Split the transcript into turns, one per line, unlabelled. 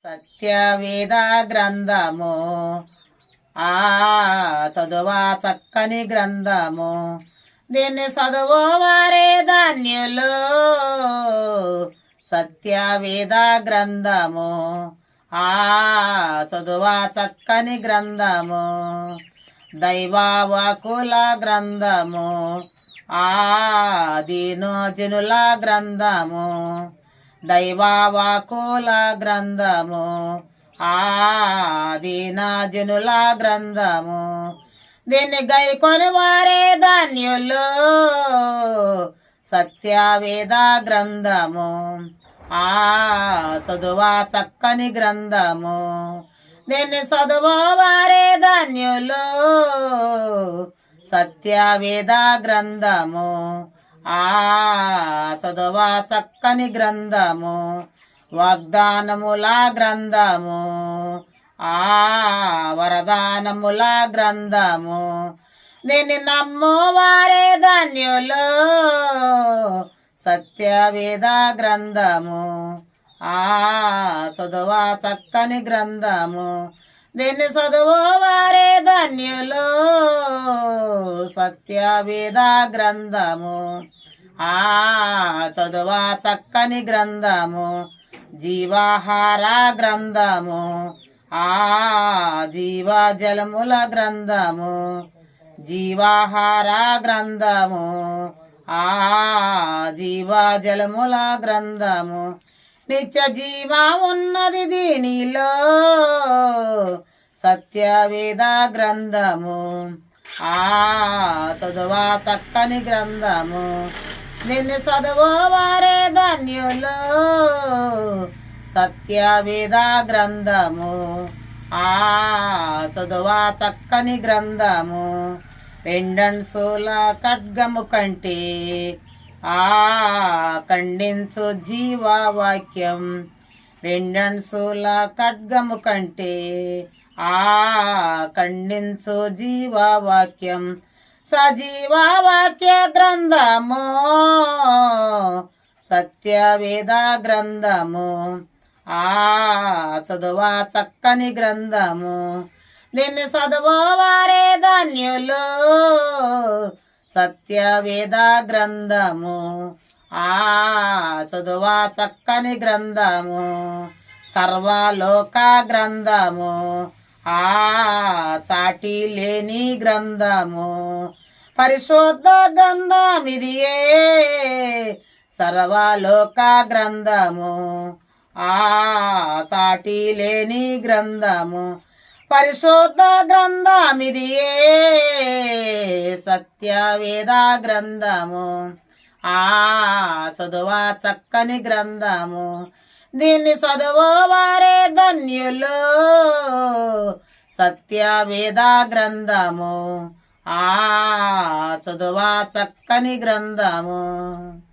సత్యవేద గ్రంథము ఆ చదువా చక్కని గ్రంథము. దీన్ని చదువు వారే ధన్యులు. సత్యవేద గ్రంథము ఆ చదువా చక్కని గ్రంథము. దైవవాకుల గ్రంథము ఆ దీనోజనుల గ్రంథము. దైవవాకుల గ్రంథము ఆ దీనజనుల గ్రంథము. దీన్ని గైకొని వారే ధన్యులు. సత్యవేద గ్రంథము ఆ చదువా చక్కని గ్రంథము. దీన్ని చదువు వారే ధన్యులు. సత్యవేద గ్రంథము ఆ చదువా చక్కని గ్రంథము. వాగ్దానముల గ్రంథము ఆ వరదానముల గ్రంథము. దీన్ని నమ్ము వారే ధన్యులు. సత్యవేద గ్రంథము ఆ చదువా చక్కని గ్రంథము. దీన్ని చదువు వారే ధన్యులు. సత్యవేద గ్రంథము ఆ చదువా చక్కని గ్రంథము. జీవాహార గ్రంథము ఆ జీవజలముల గ్రంథము. జీవాహార గ్రంథము ఆ జీవజలముల గ్రంథము. నిత్య జీవ ఉన్నది దీనిలో. సత్యవేద గ్రంథము ఆ చదువా చక్కని గ్రంథము. నిన్ను చదువు వారే ధన్యులు. సత్యవేద గ్రంథము ఆ చదువా చక్కని గ్రంథము. రెండంశూల ఖడ్గము కంటే ఆ ఖండించు జీవవాక్యం. రెండంశూల ఖడ్గము కంటే ఆ ఖండించు జీవవాక్యం. సజీవవాక్య గ్రంథము సత్యవేద గ్రంథము ఆ చదువా చక్కని గ్రంథము. దీన్ని చదువు వారే ధన్యులు. సత్యవేద గ్రంథము ఆ చదువా చక్కని గ్రంథము. సర్వలోక గ్రంథము ఆ చాటి లేని గ్రంథము. పరిశుద్ధ గ్రంథమిదియే సర్వలోక గ్రంథము ఆ చాటి లేని గ్రంథము. పరిశుద్ధ గ్రంథమిదియే సత్యవేద గ్రంథము ఆ చదువా చక్కని గ్రంథము. దీన్ని చదువు వారే ధన్యులు. సత్యవేద గ్రంథము ఆ చదువా చక్కని గ్రంథము.